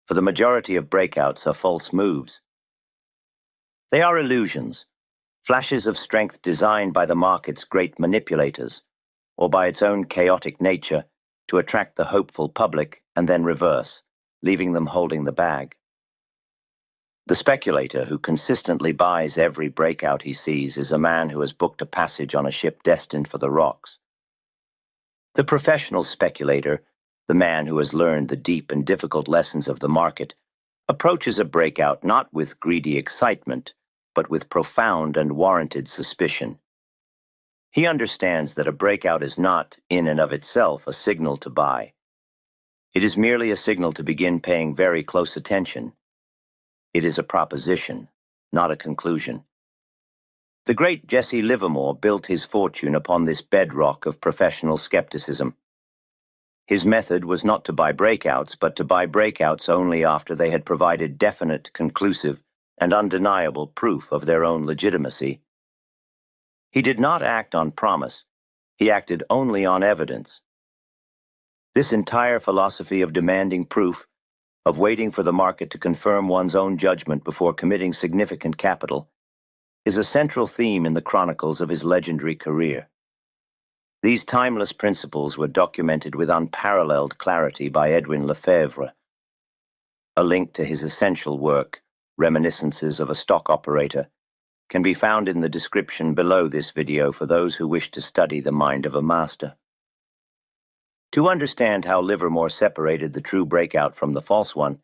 for the majority of breakouts are false moves. They are illusions, flashes of strength designed by the market's great manipulators, or by its own chaotic nature, to attract the hopeful public and then reverse, leaving them holding the bag. The speculator who consistently buys every breakout he sees is a man who has booked a passage on a ship destined for the rocks. The professional speculator, the man who has learned the deep and difficult lessons of the market, approaches a breakout not with greedy excitement, but with profound and warranted suspicion. He understands that a breakout is not, in and of itself, a signal to buy. It is merely a signal to begin paying very close attention. It is a proposition, not a conclusion. The great Jesse Livermore built his fortune upon this bedrock of professional skepticism. His method was not to buy breakouts, but to buy breakouts only after they had provided definite, conclusive, and undeniable proof of their own legitimacy. He did not act on promise. He acted only on evidence. This entire philosophy of demanding proof, of waiting for the market to confirm one's own judgment before committing significant capital, is a central theme in the chronicles of his legendary career. These timeless principles were documented with unparalleled clarity by Edwin Lefebvre. A link to his essential work, Reminiscences of a Stock Operator, can be found in the description below this video for those who wish to study the mind of a master. To understand how Livermore separated the true breakout from the false one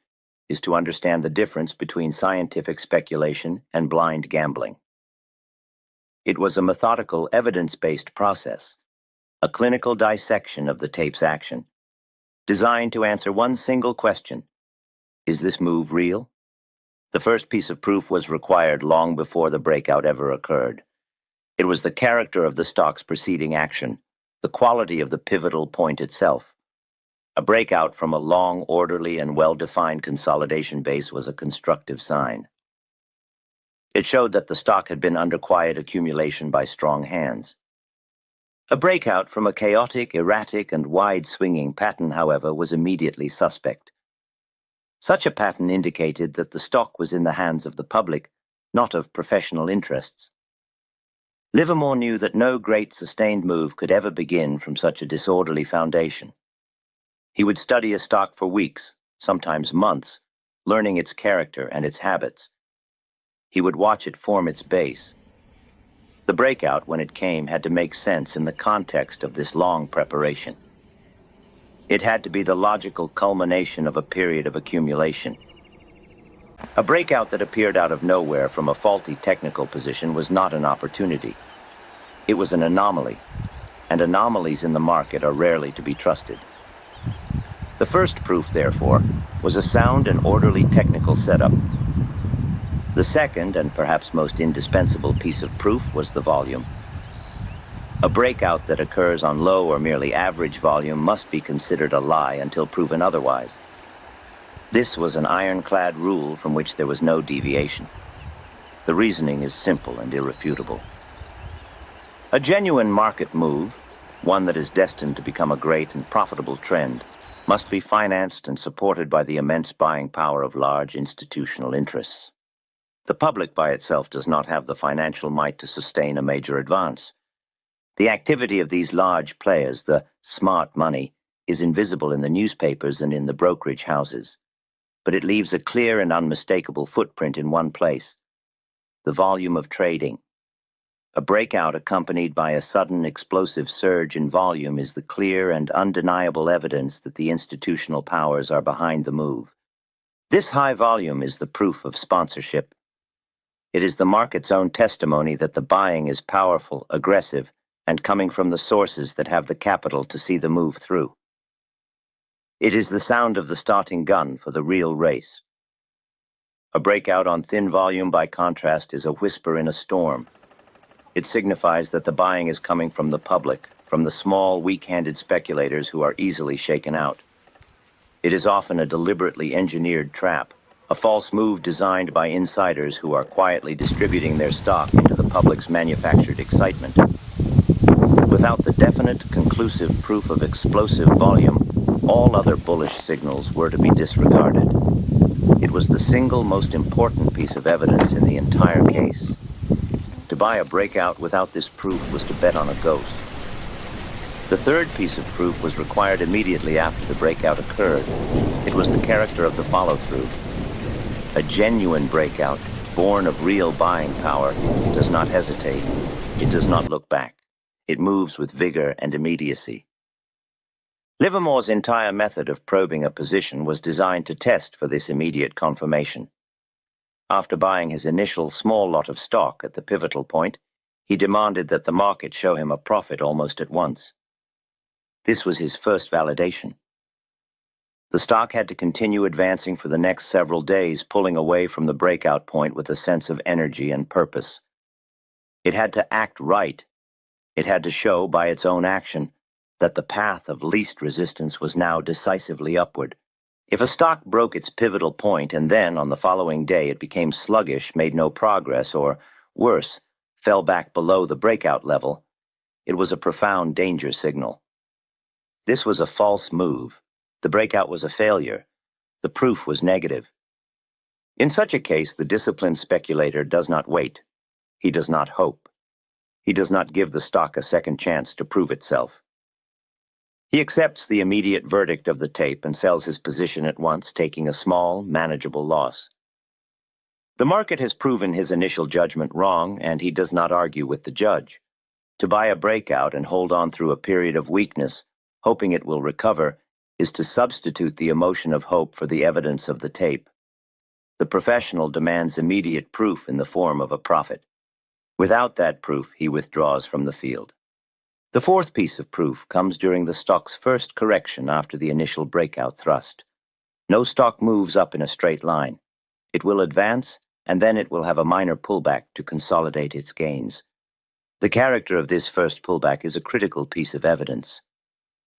is to understand the difference between scientific speculation and blind gambling. It was a methodical, evidence-based process, a clinical dissection of the tape's action, designed to answer one single question: is this move real? The first piece of proof was required long before the breakout ever occurred. It was the character of the stock's preceding action, the quality of the pivotal point itself. A breakout from a long, orderly, and well-defined consolidation base was a constructive sign. It showed that the stock had been under quiet accumulation by strong hands. A breakout from a chaotic, erratic, and wide-swinging pattern, however, was immediately suspect. Such a pattern indicated that the stock was in the hands of the public, not of professional interests. Livermore knew that no great sustained move could ever begin from such a disorderly foundation. He would study a stock for weeks, sometimes months, learning its character and its habits. He would watch it form its base. The breakout, when it came, had to make sense in the context of this long preparation. It had to be the logical culmination of a period of accumulation. A breakout that appeared out of nowhere from a faulty technical position was not an opportunity. It was an anomaly, and anomalies in the market are rarely to be trusted. The first proof, therefore, was a sound and orderly technical setup. The second, and perhaps most indispensable piece of proof, was the volume. A breakout that occurs on low or merely average volume must be considered a lie until proven otherwise. This was an ironclad rule from which there was no deviation. The reasoning is simple and irrefutable. A genuine market move, one that is destined to become a great and profitable trend, must be financed and supported by the immense buying power of large institutional interests. The public by itself does not have the financial might to sustain a major advance. The activity of these large players, the smart money, is invisible in the newspapers and in the brokerage houses, but it leaves a clear and unmistakable footprint in one place: the volume of trading. A breakout accompanied by a sudden explosive surge in volume is the clear and undeniable evidence that the institutional powers are behind the move. This high volume is the proof of sponsorship. It is the market's own testimony that the buying is powerful, aggressive, and coming from the sources that have the capital to see the move through. It is the sound of the starting gun for the real race. A breakout on thin volume, by contrast, is a whisper in a storm. It signifies that the buying is coming from the public, from the small, weak-handed speculators who are easily shaken out. It is often a deliberately engineered trap, a false move designed by insiders who are quietly distributing their stock into the public's manufactured excitement. Without the definite, conclusive proof of explosive volume, all other bullish signals were to be disregarded. was the single most important piece of evidence in the entire case. To buy a breakout without this proof was to bet on a ghost. The third piece of proof was required immediately after the breakout occurred. It was the character of the follow-through. A genuine breakout, born of real buying power, does not hesitate. It does not look back. It moves with vigor and immediacy. Livermore's entire method of probing a position was designed to test for this immediate confirmation. After buying his initial small lot of stock at the pivotal point, he demanded that the market show him a profit almost at once. This was his first validation. The stock had to continue advancing for the next several days, pulling away from the breakout point with a sense of energy and purpose. It had to act right. It had to show by its own action that the path of least resistance was now decisively upward. If a stock broke its pivotal point and then, on the following day, it became sluggish, made no progress, or, worse, fell back below the breakout level, it was a profound danger signal. This was a false move. The breakout was a failure. The proof was negative. In such a case, the disciplined speculator does not wait. He does not hope. He does not give the stock a second chance to prove itself. He accepts the immediate verdict of the tape and sells his position at once, taking a small, manageable loss. The market has proven his initial judgment wrong, and he does not argue with the judge. To buy a breakout and hold on through a period of weakness, hoping it will recover, is to substitute the emotion of hope for the evidence of the tape. The professional demands immediate proof in the form of a profit. Without that proof, he withdraws from the field. The fourth piece of proof comes during the stock's first correction after the initial breakout thrust. No stock moves up in a straight line. It will advance, and then it will have a minor pullback to consolidate its gains. The character of this first pullback is a critical piece of evidence.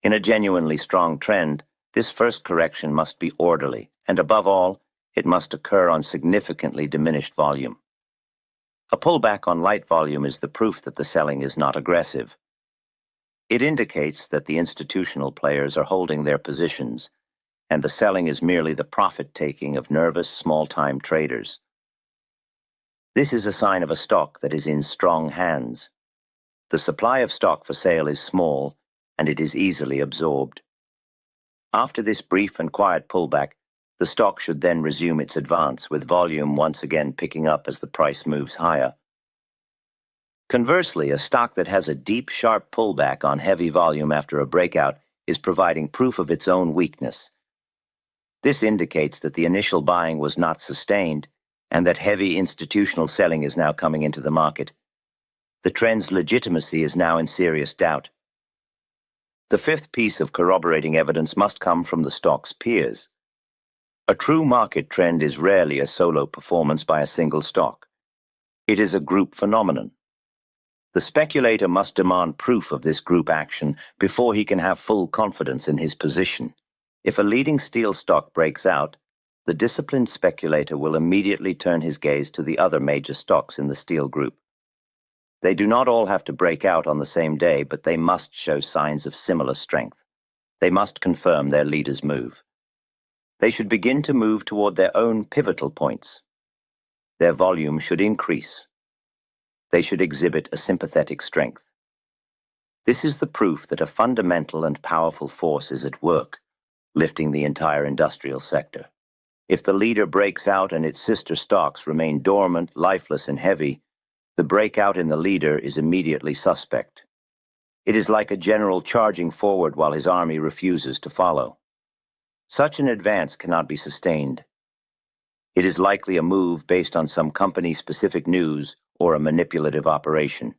In a genuinely strong trend, this first correction must be orderly, and above all, it must occur on significantly diminished volume. A pullback on light volume is the proof that the selling is not aggressive. It indicates that the institutional players are holding their positions, and the selling is merely the profit-taking of nervous, small-time traders. This is a sign of a stock that is in strong hands. The supply of stock for sale is small, and it is easily absorbed. After this brief and quiet pullback, the stock should then resume its advance, with volume once again picking up as the price moves higher. Conversely, a stock that has a deep, sharp pullback on heavy volume after a breakout is providing proof of its own weakness. This indicates that the initial buying was not sustained and that heavy institutional selling is now coming into the market. The trend's legitimacy is now in serious doubt. The fifth piece of corroborating evidence must come from the stock's peers. A true market trend is rarely a solo performance by a single stock. It is a group phenomenon. The speculator must demand proof of this group action before he can have full confidence in his position. If a leading steel stock breaks out, the disciplined speculator will immediately turn his gaze to the other major stocks in the steel group. They do not all have to break out on the same day, but they must show signs of similar strength. They must confirm their leader's move. They should begin to move toward their own pivotal points. Their volume should increase. They should exhibit a sympathetic strength. This is the proof that a fundamental and powerful force is at work, lifting the entire industrial sector. If the leader breaks out and its sister stocks remain dormant, lifeless, and heavy, the breakout in the leader is immediately suspect. It is like a general charging forward while his army refuses to follow. Such an advance cannot be sustained. It is likely a move based on some company-specific news or a manipulative operation.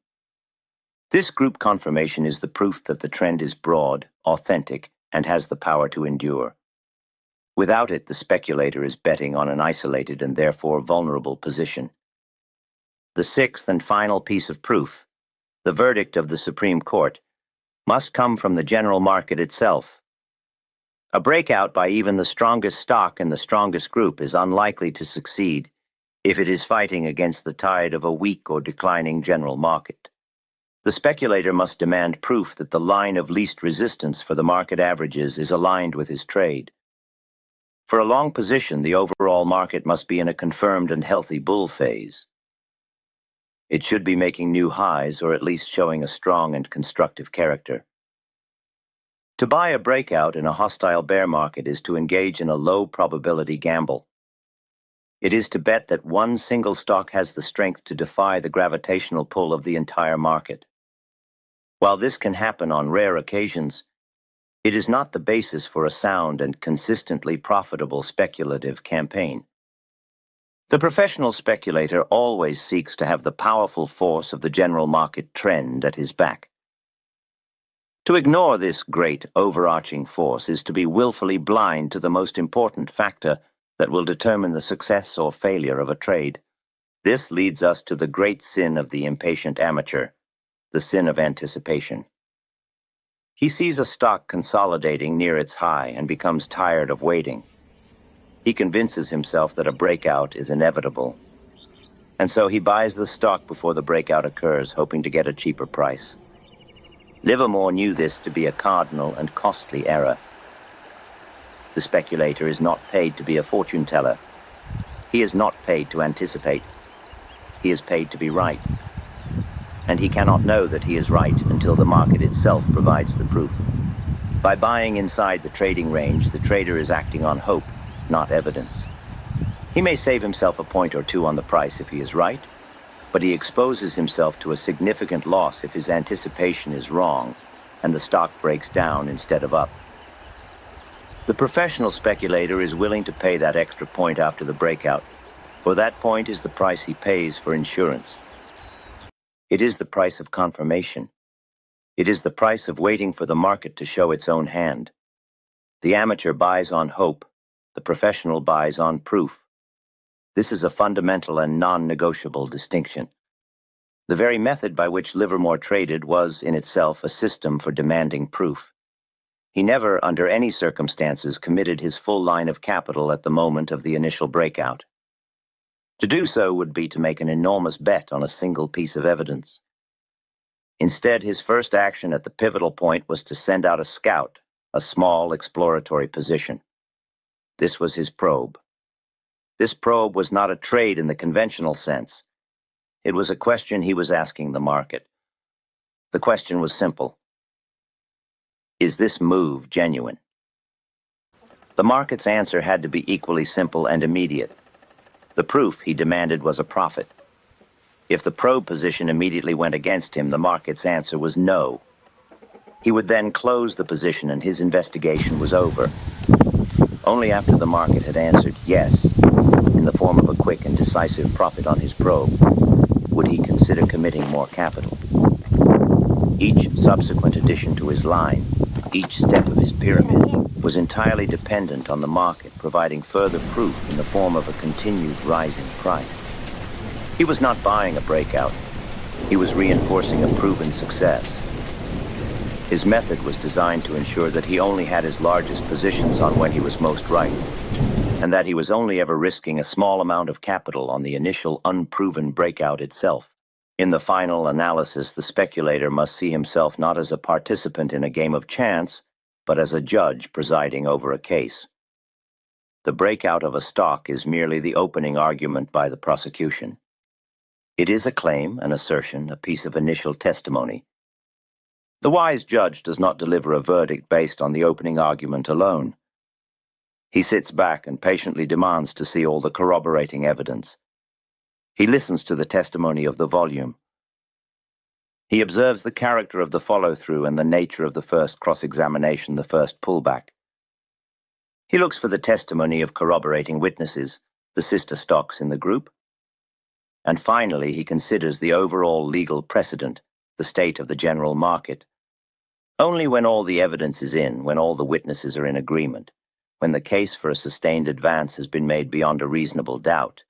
This group confirmation is the proof that the trend is broad, authentic, and has the power to endure. Without it, the speculator is betting on an isolated and therefore vulnerable position. The sixth and final piece of proof, the verdict of the Supreme Court, must come from the general market itself. A breakout by even the strongest stock in the strongest group is unlikely to succeed if it is fighting against the tide of a weak or declining general market. The speculator must demand proof that the line of least resistance for the market averages is aligned with his trade. For a long position, the overall market must be in a confirmed and healthy bull phase. It should be making new highs or at least showing a strong and constructive character. To buy a breakout in a hostile bear market is to engage in a low probability gamble. It is to bet that one single stock has the strength to defy the gravitational pull of the entire market. While this can happen on rare occasions, it is not the basis for a sound and consistently profitable speculative campaign. The professional speculator always seeks to have the powerful force of the general market trend at his back. To ignore this great overarching force is to be willfully blind to the most important factor that will determine the success or failure of a trade. This leads us to the great sin of the impatient amateur, the sin of anticipation. He sees a stock consolidating near its high and becomes tired of waiting. He convinces himself that a breakout is inevitable, and so he buys the stock before the breakout occurs, hoping to get a cheaper price. Livermore knew this to be a cardinal and costly error. The speculator is not paid to be a fortune teller. He is not paid to anticipate. He is paid to be right. And he cannot know that he is right until the market itself provides the proof. By buying inside the trading range, the trader is acting on hope, not evidence. He may save himself a point or two on the price if he is right, but he exposes himself to a significant loss if his anticipation is wrong and the stock breaks down instead of up. The professional speculator is willing to pay that extra point after the breakout, for that point is the price he pays for insurance. It is the price of confirmation. It is the price of waiting for the market to show its own hand. The amateur buys on hope, the professional buys on proof. This is a fundamental and non-negotiable distinction. The very method by which Livermore traded was, in itself, a system for demanding proof. He never, under any circumstances, committed his full line of capital at the moment of the initial breakout. To do so would be to make an enormous bet on a single piece of evidence. Instead, his first action at the pivotal point was to send out a scout, a small exploratory position. This was his probe. This probe was not a trade in the conventional sense. It was a question he was asking the market. The question was simple. Is this move genuine? The market's answer had to be equally simple and immediate. The proof, he demanded, was a profit. If the probe position immediately went against him, the market's answer was no. He would then close the position and his investigation was over. Only after the market had answered yes, in the form of a quick and decisive profit on his probe, would he consider committing more capital. Each subsequent addition to his line, each step of his pyramid, was entirely dependent on the market providing further proof in the form of a continued rising price. He was not buying a breakout. He was reinforcing a proven success. His method was designed to ensure that he only had his largest positions on when he was most right, and that he was only ever risking a small amount of capital on the initial unproven breakout itself. In the final analysis, the speculator must see himself not as a participant in a game of chance, but as a judge presiding over a case. The breakout of a stock is merely the opening argument by the prosecution. It is a claim, an assertion, a piece of initial testimony. The wise judge does not deliver a verdict based on the opening argument alone. He sits back and patiently demands to see all the corroborating evidence. He listens to the testimony of the volume. He observes the character of the follow-through and the nature of the first cross-examination, the first pullback. He looks for the testimony of corroborating witnesses, the sister stocks in the group. And finally, he considers the overall legal precedent, the state of the general market. Only when all the evidence is in, when all the witnesses are in agreement, when the case for a sustained advance has been made beyond a reasonable doubt,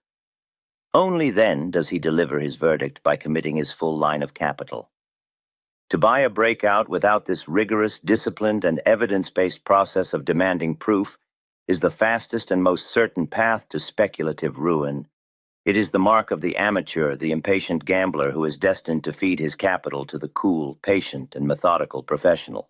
only then does he deliver his verdict by committing his full line of capital. To buy a breakout without this rigorous, disciplined, and evidence-based process of demanding proof is the fastest and most certain path to speculative ruin. It is the mark of the amateur, the impatient gambler who is destined to feed his capital to the cool, patient, and methodical professional.